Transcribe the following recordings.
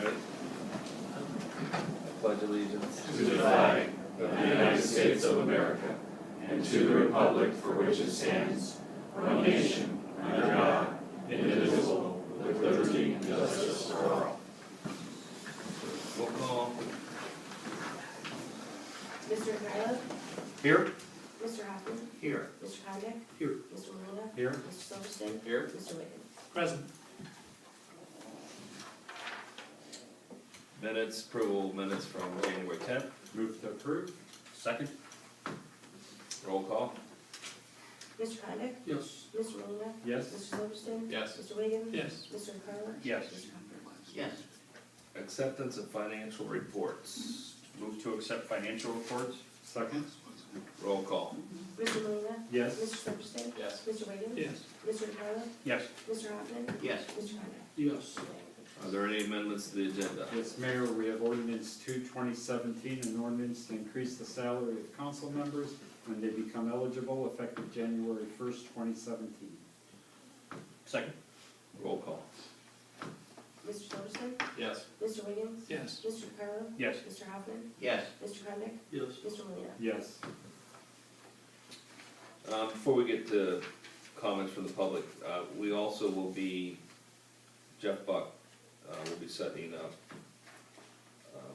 Ready? I pledge allegiance to the flag of the United States of America and to the republic for which it stands, one nation, under God, indivisible, with liberty and justice for all. Roll call. Mr. Kyla? Here. Mr. Hoffman? Here. Mr. Condit? Here. Mr. Molina, Here. Mr. Silverston? Here. Mr. Wiggins? Present. Minutes, approval minutes from January 10th. Move to approve. Second. Roll call. Mr. Condit? Yes. Mr. Molina, Yes. Mr. Silverston? Yes. Mr. Wiggins? Yes. Mr. Kyla? Yes. Mr. Hoffman? Yes. Acceptance of financial reports. Move to accept financial reports. Second. Roll call. Mr. Molina, Yes. Mr. Silverston? Yes. Mr. Wiggins? Yes. Mr. Kyla? Yes. Mr. Hoffman? Yes. Mr. Condit? Yes. Are there any amendments to the agenda? Yes, Mayor, we have ordinance 2/2017, an ordinance to increase the salary of council members when they become eligible effective January 1st, 2017. Second. Roll call. Mr. Silverston? Yes. Mr. Wiggins? Yes. Mr. Kyla? Yes. Mr. Hoffman? Yes. Mr. Condit? Yes. Mr. Molina? Yes. Before we get to comments from the public, we also will be, Jeff Buck will be setting up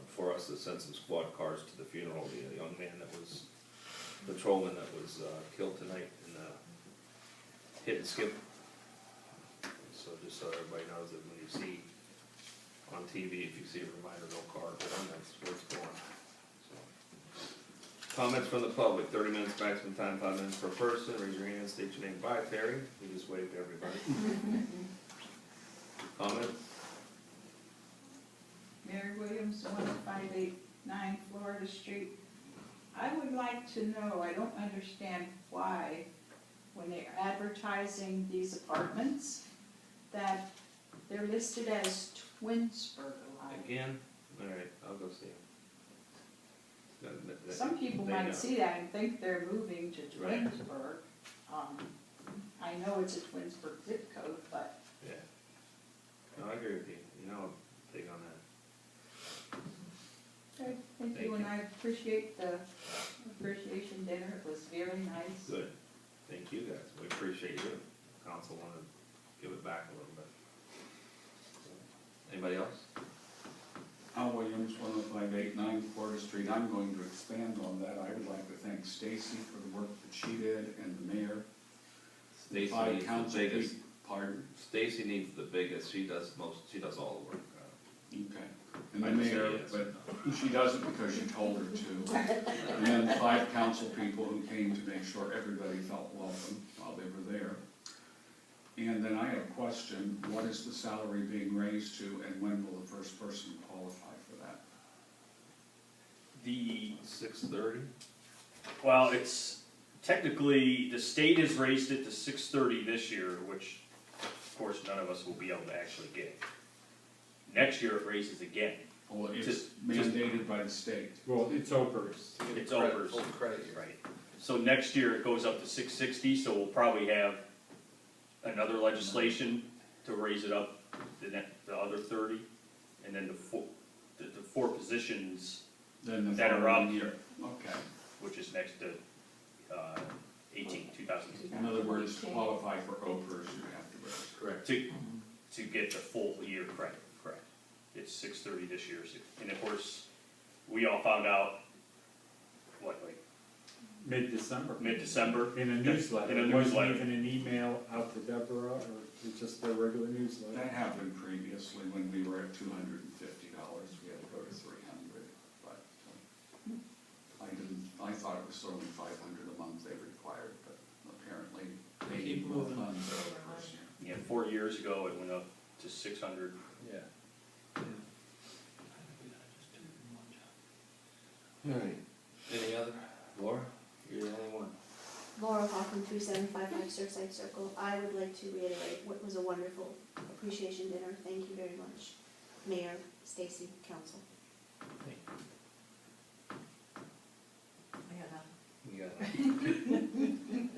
for us to send some squad cars to the funeral of the young man that was, patrolman that was killed tonight in a hit and skip. So just so everybody knows that when you see on TV, if you see a Reminderville car, that's where it's going. Comments from the public, 30 minutes maximum time, 5 minutes per person. Raise your hand, state your name. Bye, Terry. We just waved to everybody. Comments? Mary Williams, 10589 Florida Street. I would like to know, I don't understand why, when they're advertising these apartments, that they're listed as Twinsburg. Again? All right, I'll go see him. Some people They might know. see that and think they're moving to Right. Twinsburg. I know it's a Twinsburg zip code, but Yeah. No, I agree with you. You know, I'm big on that. thank Thank you, and you. I appreciate the appreciation dinner. It was very nice. Good. Thank you, guys. We appreciate you. Council wanted to give it back a little bit. Anybody else? Al Williams, 10589 Florida Street. I'm going to expand on that. I would like to thank Stacy for the work that she did and the mayor. Stacy Five needs the council biggest. people. Pardon? Stacy needs the biggest. She does all the work. Okay. And the I'd say mayor, yes. but she doesn't because you told her to. And then 5 council people who came to make sure everybody felt welcome while they were there. And then I have a question. What is the salary being raised to, and when will the first person qualify for that? The, 6:30. well, it's technically, the state has raised it to 6:30 this year, which of course none of us will be able to actually get. Next year it raises again. Well, it's Just- mandated by the state. Well, it's Oprah's. It's over. Full credit year. Right. So next year it goes up to 660, so we'll probably have another legislation to raise it up the other 30, and then the four positions, Then the That are following up. year. Okay. which is next to 2018. In other words, to qualify for Oprah's, you have to raise. Correct. To get the full year credit, correct. It's 630 this year, and of course, we all found out, what, like Mid-December. mid-December? In a newsletter. In a It wasn't newsletter. even an email out to Deborah, or it's just a regular newsletter. That happened previously when we were at $250. We had to go to $300, but I thought it was only $500 a month they required, but apparently they need more funds over the first year. Yeah, 4 years ago, it went up to 600. Yeah. All right. Any other? Laura? You're the only one. Laura Hoffman, 3755 Surfside Circle. I would like to reiterate what was a wonderful appreciation dinner. Thank you very much. Mayor, Stacy, council. You got it.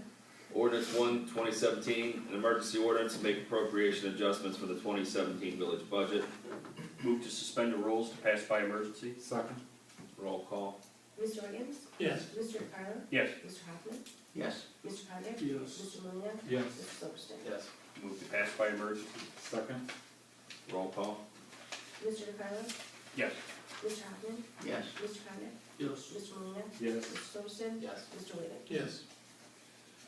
Ordinance 1/2017, an emergency ordinance to make appropriation adjustments for the 2017 village budget. Move to suspend the rules to pass by emergency. Second. Roll call. Mr. Wiggins? Yes. Mr. Carlo? Yes. Mr. Hoffman? Yes. Mr. Condit? Yes. Mr. Molina, Yes. Mr. Silverston? Yes. Move to pass by emergency. Second. Roll call. Mr. DeCarlo? Yes. Mr. Hoffman? Yes. Mr. Condit? Yes. Mr. Molina, Yes. Mr. Silverston? Yes. Mr. Wiggins? Yes.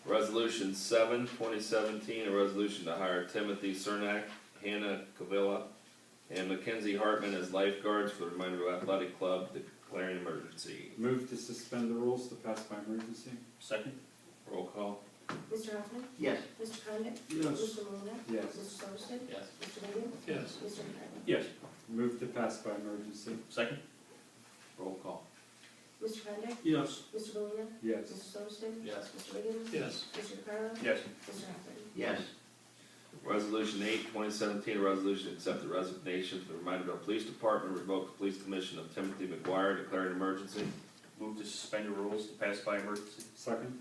Resolution 7, 2017, a resolution to hire Timothy Cernak, Hannah Cavilla, and Mackenzie Hartman as lifeguards for the Reminderville Athletic Club, declaring emergency. Move to suspend the rules to pass by emergency. Second. Roll call. Mr. Hoffman? Yes. Mr. Condit? Yes. Mr. Molina, Yes. Mr. Silverston? Yes. Mr. Wiggins? Yes. Mr. DeCarlo? Yes. Move to pass by emergency. Second. Roll call. Mr. Condit? Yes. Mr. Molina, Yes. Mr. Silverston? Yes. Mr. Wiggins? Yes. Mr. DeCarlo? Yes. Mr. Hoffman? Yes. Resolution 8, 2017, a resolution to accept the resignation from the Reminderville Police Department, revoke the police commission of Timothy McGuire, declaring emergency. Move to suspend the rules to pass by emergency. Second.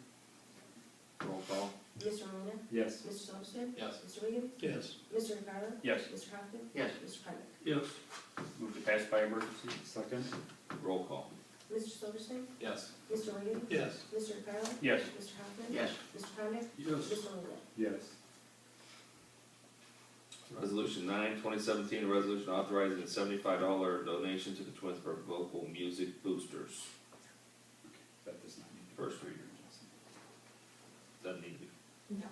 Roll call. Mr. Molina, Yes. Mr. Silverston? Yes. Mr. Wiggins? Yes. Mr. DeCarlo? Yes. Mr. Hoffman? Yes. Mr. Condit? Yes. Move to pass by emergency. Second. Roll call. Mr. Silverston? Yes. Mr. Wiggins? Yes. Mr. DeCarlo? Yes. Mr. Hoffman? Yes. Mr. Condit? Yes. Mr. Molina? Yes. Resolution 9, 2017, a resolution authorizing a $75 donation to the Twinsburg Local Music Boosters. That does not need to. First reading. Doesn't need to be. No.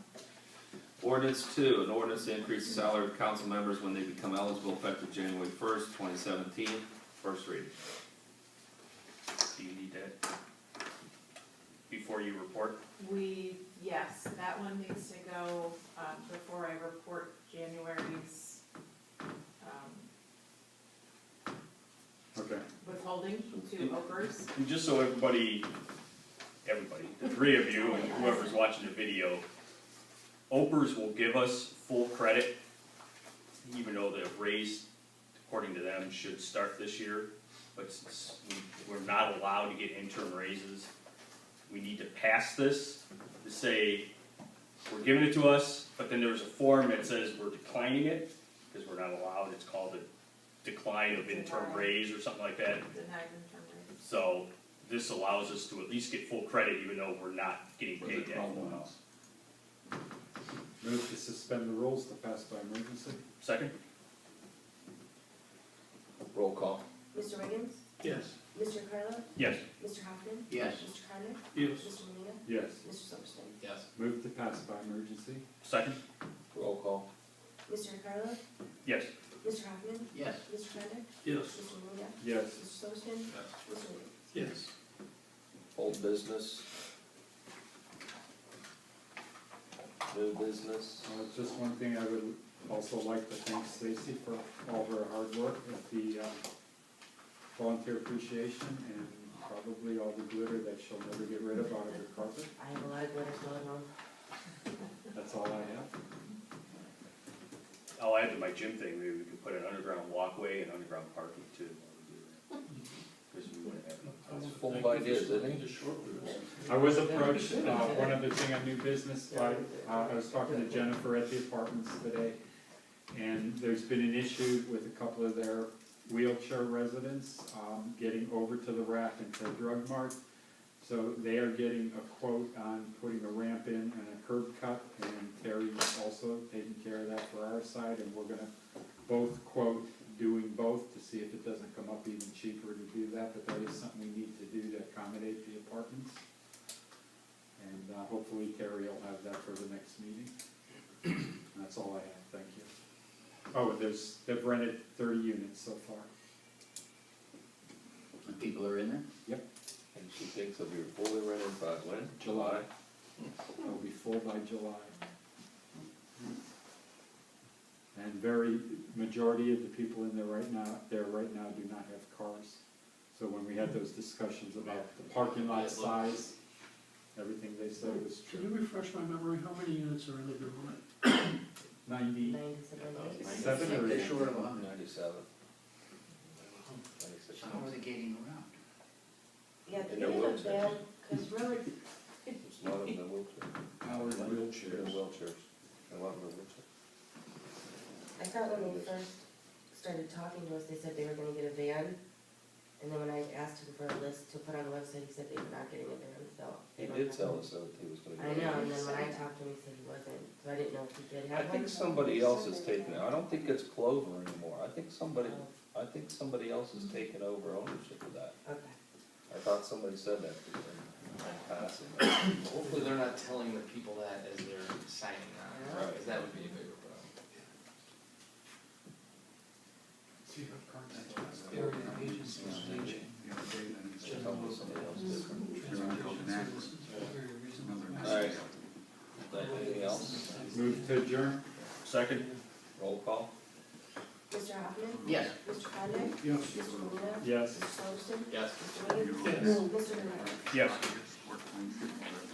Ordinance 2, an ordinance to increase the salary of council members when they become eligible effective January 1st, 2017. First reading. Do you need that before you report? Yes, that one needs to go, before I report January's, Okay. withholding to Opers. And just so everybody, the three of you and whoever's watching the video, Opers will give us full credit, even though the raise, according to them, should start this year. But since we're not allowed to get interim raises, we need to pass this to say, we're giving it to us, but then there's a form that says we're declining it, because we're not allowed, it's called a decline of interim raise or something like that. Denied interim raise. So this allows us to at least get full credit even though we're not getting For the paid that 12 full amount. months. Move to suspend the rules to pass by emergency. Second? Roll call. Mr. Wiggins? Yes. Mr. DeCarlo? Yes. Mr. Hoffman? Yes. Mr. Condit? Yes. Mr. Molina, Yes. Mr. Silverston? Yes. Move to pass by emergency. Second? Roll call. Mr. DeCarlo? Yes. Mr. Hoffman? Yes. Mr. Condit? Yes. Mr. Molina, Yes. Mr. Silverston? Mr. Wiggins? Yes. Old business. New business. Just one thing, I would also like to thank Stacy for all her hard work at the volunteer appreciation and probably all the glitter that she'll never get rid of out of her carpet. I have a lot of glitter still at home. That's all I have. I'll add to my gym thing, maybe we could put an underground walkway and underground parking too. Because we wouldn't have enough. That's full of ideas, isn't he? I was approached, one other thing on new business, by, I was talking to Jennifer at the apartments today, and there's been an issue with a couple of their wheelchair residents, getting over to the rack and to Drug Mart. So they are getting a quote on putting a ramp in and a curb cut, and Terry's also taking care of that for our side, and we're gonna both quote doing both to see if it doesn't come up even cheaper to do that, but that is something we need to do to accommodate the apartments. And hopefully Terry will have that for the next meeting. And that's all I have, thank you. Oh, and they've rented 30 units so far. And people are in there? And she thinks it'll be fully rented by when? July. It'll be full by July. And majority of the people in there right now do not have cars. So when we had those discussions about the parking lot size, everything they said was Can true. you refresh my memory, how many units are in the building? 97 or They're 80? short of 100. 97. How are they getting around? Yeah, In they their have a wheelchairs. bed, cause really, There's a lot of them in wheelchairs. How are the They're in wheelchairs? wheelchairs. A lot of them in wheelchairs. I thought when they first started talking to us, they said they were gonna get a van. And then when I asked him for a list to put on the website, he said they were not getting a van, so. He they did don't have tell one. us that he was gonna. I know, and then when I talked to him, he said he wasn't, so I didn't know if he did I have one. think somebody else is taking it, I don't think it's Clover anymore, I think somebody else is taking over ownership of that. Okay. I thought somebody said that in passing. Hopefully they're not telling the people that as they're signing on, Right. because that would be a bigger problem. Area agencies changing. The other day, then it's just Tell me somebody else different. you're gonna go to Nashville. Very reasonable. Another All right. nice- Anything else? Move to adjourn? Second? Roll call? Mr. Hoffman? Yes. Mr. Conrad? Yes. Mr. Molina, Yes. Mr. Silverston? Yes. Mr. Williams? Yes. Mr. Bernard? Yes. 14 people that